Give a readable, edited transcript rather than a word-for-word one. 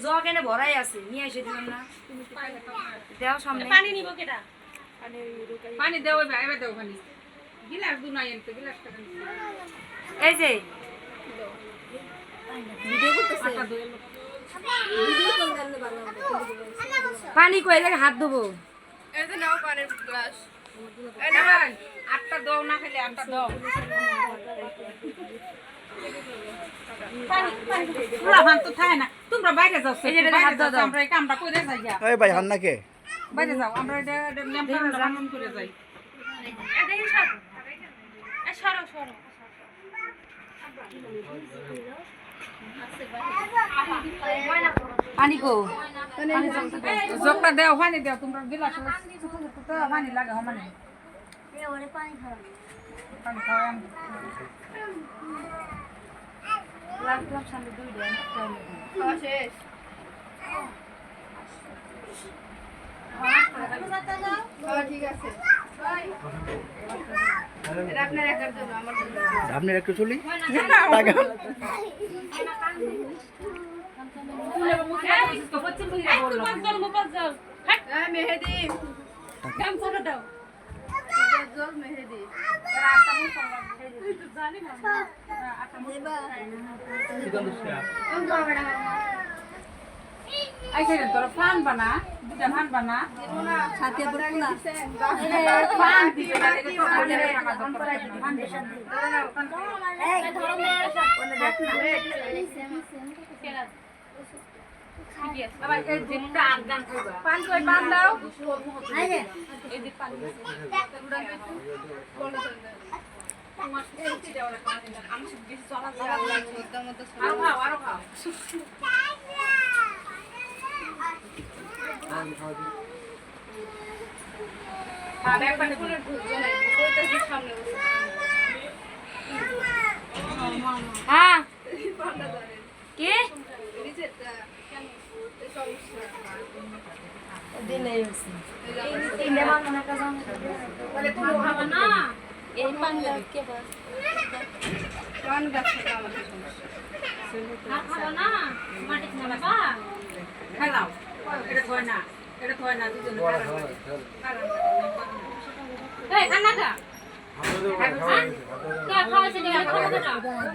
jug এনে ভরাই আছে নিয়ে এসে দিলাম না দেও সামনে পানি নিব কেডা পানি দেও এবার দেও পানি গিলাস দু নাই এনতে গিলাস টাকা এই যে ভিডিও করতেছে পানি কই লাগে হাত ধোবো এই যে নাও পানির গ্লাস এই না আটটা দাও না খেলে আটটা দাও পুরা ভান তো থাকে না তোমরা বাইরে যাও এই যে হাত দাও আমরা এই কামটা করে যাই যা এই ভাই হান নাকে বাইরে যাও আমরা এটা নিয়ম কানুন করে যাই এই দেখি সব এই সরো সরো পানি কো জগটা দেও পানি দেও তোমরা গিলাস তো পানি লাগে মানে পানি খাওয়া লাগলাম সামনে দুই দেন খাওয়া শেষ খাওয়া ঠিক আছে এটা আপনার একার জন্য আমার জন্য আপনি একটু চলি হ্যাঁ মেহেদি গামছাটা দাও জল মেহেদি আইছে তোরা ফান বানা দুটা ফান বানা সাথে বড়লা ফান দিতে লাগে তো আমাদের টাকা দরকার ফান দিতে এই ধরো মেয়ে সব বলে দেখ না আবার এই জিনিসটা আগান কইবা পান কই পান দাও আইবে এই দি পান আমি সব বেশি চলা আরো খাও হ্যাঁ কি দিলে হইছে এই নেবা মনে কাজ বলে তুমি খাবা না এই পান কে বা কোন গাছ থেকে আমাদের সমস্যা আর খাবা না মাটি না বাবা খেলাও এটা থয় না দুজন এই খানা খা কে খাওয়াছে নি খাওয়া না খাওয়া